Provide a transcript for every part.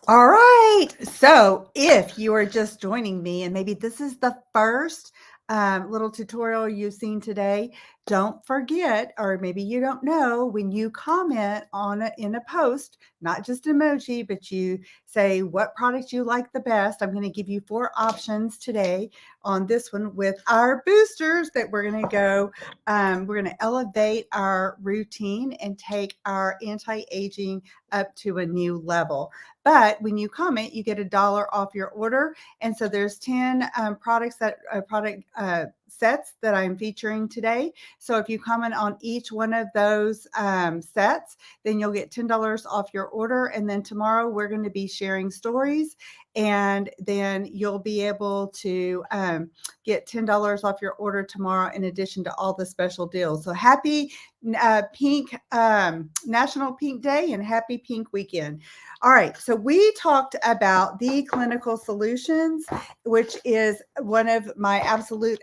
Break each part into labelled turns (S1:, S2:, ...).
S1: All right. So if you are just joining me and maybe this is the first little tutorial you've seen today, don't forget, or maybe you don't know, when you comment on it in a post, not just emoji, but you say what product you like the best. I'm going to give you 4 options today on this one with our boosters that we're going to go. We're going to elevate our routine and take our anti-aging up to a new level. But when you comment, you get $1 off your order. And so there's 10 product sets that I'm featuring today. So if you comment on each one of those sets, then you'll get $10 off your order. And then tomorrow we're going to be sharing stories, and then you'll be able to get $10 off your order tomorrow in addition to all the special deals. So happy pink National Pink Day and happy pink weekend. All right, so we talked about the clinical solutions, which is one of my absolute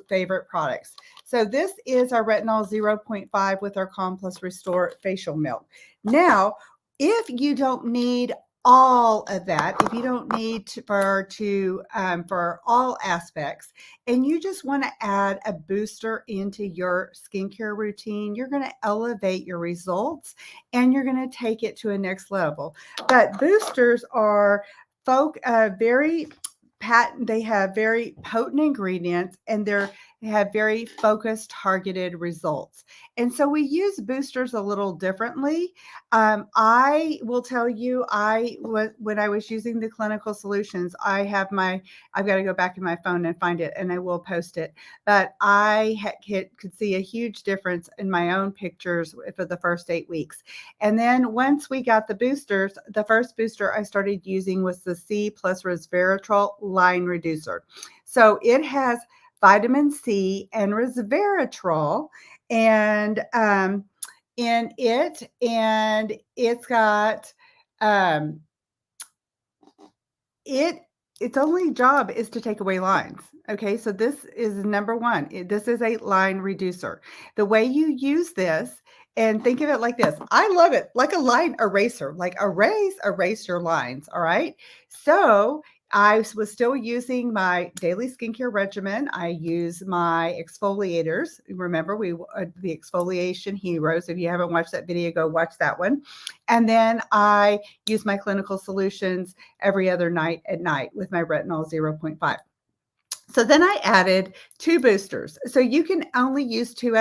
S1: favorite products. So this is our retinol 0.5 with our Calm Plus Restore facial milk. Now, if you don't need all of that, if you don't need for all aspects, and you just want to add a booster into your skincare routine, you're going to elevate your results and you're going to take it to a next level. But boosters are very patent. They have very potent ingredients, and they have very focused, targeted results. And so we use boosters a little differently. I will tell you, when I was using the clinical solutions, I've got to go back in my phone and find it, and I will post it. But I could see a huge difference in my own pictures for the first 8 weeks. And then once we got the boosters, the first booster I started using was the C plus resveratrol line reducer. So it has vitamin C and resveratrol, and in it, and it's got um, it its only job is to take away lines. Okay, so this is number one. This is a line reducer. The way you use this, and think of it like this. I love it like a line eraser, like erase your lines. All right. So I was still using my daily skincare regimen. I use my exfoliators. Remember, the exfoliation heroes. If you haven't watched that video, go watch that one. And then I use my clinical solutions every other night at night with my retinol 0.5. So then I added 2 boosters. So you can only use 2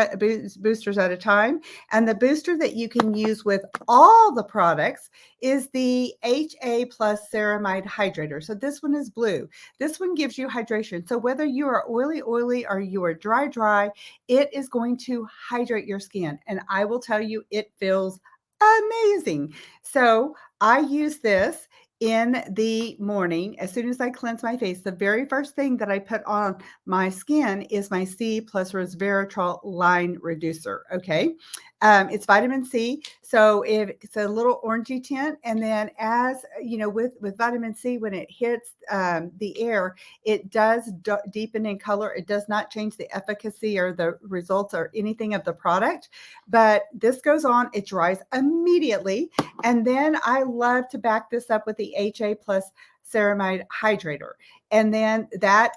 S1: boosters at a time. And the booster that you can use with all the products is the HA plus ceramide hydrator. So this one is blue. This one gives you hydration. So whether you are oily, or you are dry, it is going to hydrate your skin. And I will tell you, it feels amazing. So I use this in the morning. As soon as I cleanse my face, the very first thing that I put on my skin is my C plus resveratrol line reducer. Okay. It's vitamin C. So it's a little orangey tint. And then, as you know, with vitamin C, when it hits the air, it does deepen in color. It does not change the efficacy or the results or anything of the product. But this goes on, it dries immediately. And then I love to back this up with the HA plus ceramide hydrator. And then that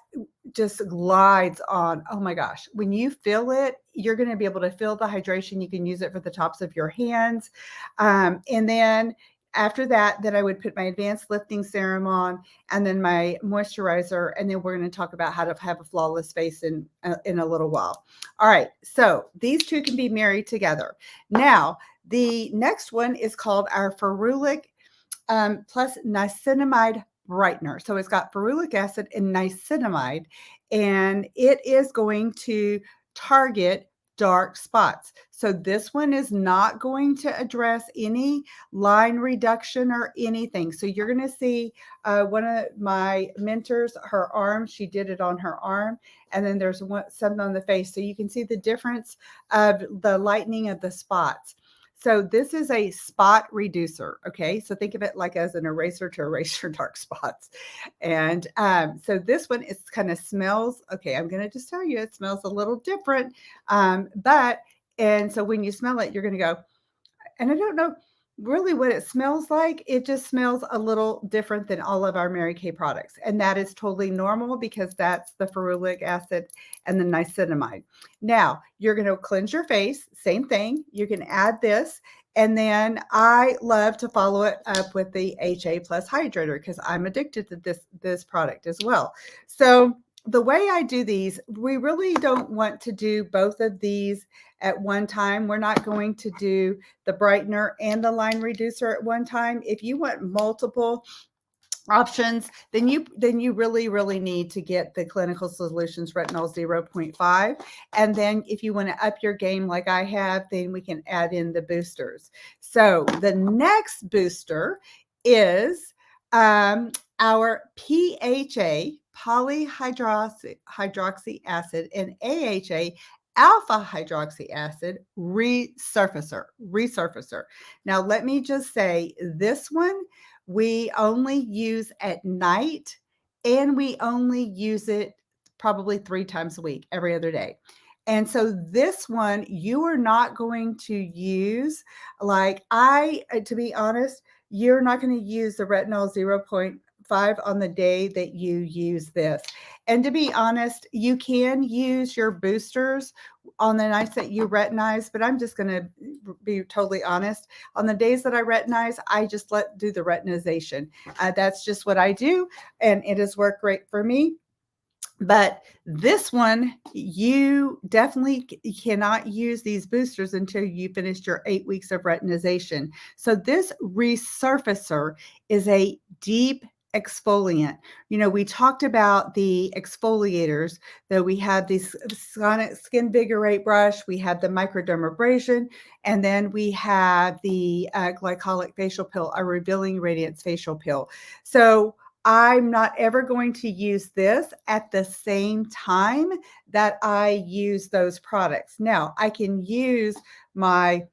S1: just glides on. Oh my gosh. When you feel it, you're going to be able to feel the hydration. You can use it for the tops of your hands. And then after that, then I would put my advanced lifting serum on, and then my moisturizer. And then we're going to talk about how to have a flawless face in a little while. All right. So these two can be married together. Now, the next one is called our ferulic plus niacinamide brightener. So it's got ferulic acid and niacinamide, and it is going to target dark spots. So this one is not going to address any line reduction or anything. So you're going to see one of my mentors, her arm, she did it on her arm, and then there's something on the face. So you can see the difference of the lightening of the spots. So this is a spot reducer. Okay. So think of it like as an eraser to erase your dark spots. And so this one is kind of smells. Okay. I'm going to just tell you, it smells a little different. And so when you smell it, you're going to go, and I don't know, really what it smells like, it just smells a little different than all of our Mary Kay products. And that is totally normal because that's the ferulic acid and the niacinamide. Now, you're going to cleanse your face, same thing. You can add this. And then I love to follow it up with the HA Plus Hydrator because I'm addicted to this product as well. So the way I do these, we really don't want to do both of these at one time. We're not going to do the brightener and the line reducer at one time. If you want multiple options, then you really need to get the Clinical Solutions Retinol 0.5. And then if you want to up your game like I have, then we can add in the boosters. So the next booster is our PHA, polyhydroxy acid, and AHA, alpha hydroxy acid resurfacer. Now let me just say, this one we only use at night, and we only use it probably 3 times a week, every other day. And so this one you are not going to use, like to be honest, you're not going to use the retinol 0.5 on the day that you use this. And to be honest, you can use your boosters on the nights that you retinize, but I'm just going to be totally honest. On the days that I retinize, I just do the retinization. That's just what I do, and it has worked great for me. But this one, you definitely cannot use these boosters until you finish your 8 weeks of retinization. So this resurfacer is a deep exfoliant. You know, we talked about the exfoliators, that we had this Skin Vigorate brush, we had the microdermabrasion, and then we have the glycolic facial pill, a revealing radiance facial pill. So I'm not ever going to use this at the same time that I use those products. Now, I can use my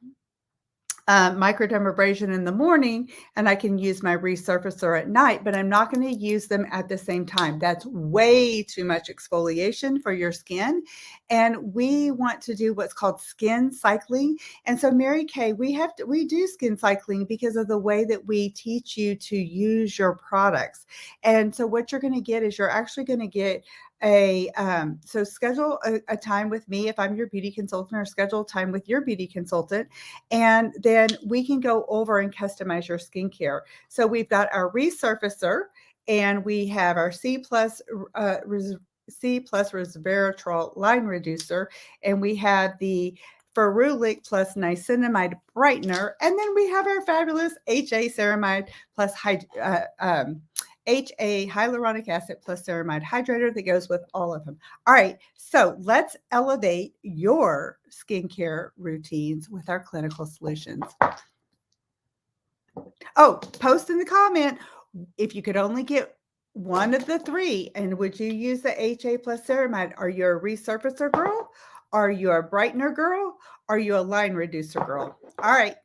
S1: microdermabrasion in the morning, and I can use my resurfacer at night, but I'm not going to use them at the same time. That's way too much exfoliation for your skin. And we want to do what's called skin cycling. And so Mary Kay, we do skin cycling because of the way that we teach you to use your products. And so what you're going to get is you're actually going to get so schedule a time with me if I'm your beauty consultant, or schedule time with your beauty consultant, and then we can go over and customize your skincare. So we've got our resurfacer, and we have our C plus resveratrol line reducer, and we have the ferulic plus niacinamide brightener, and then we have our fabulous HA ceramide plus HA hyaluronic acid plus ceramide hydrator that goes with all of them. All right, so let's elevate your skincare routines with our clinical solutions. Oh, post in the comment if you could only get one of the 3, and would you use the HA plus ceramide? Are you a resurfacer girl? Are you a brightener girl? Are you a line reducer girl? All right,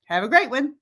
S1: have a great one.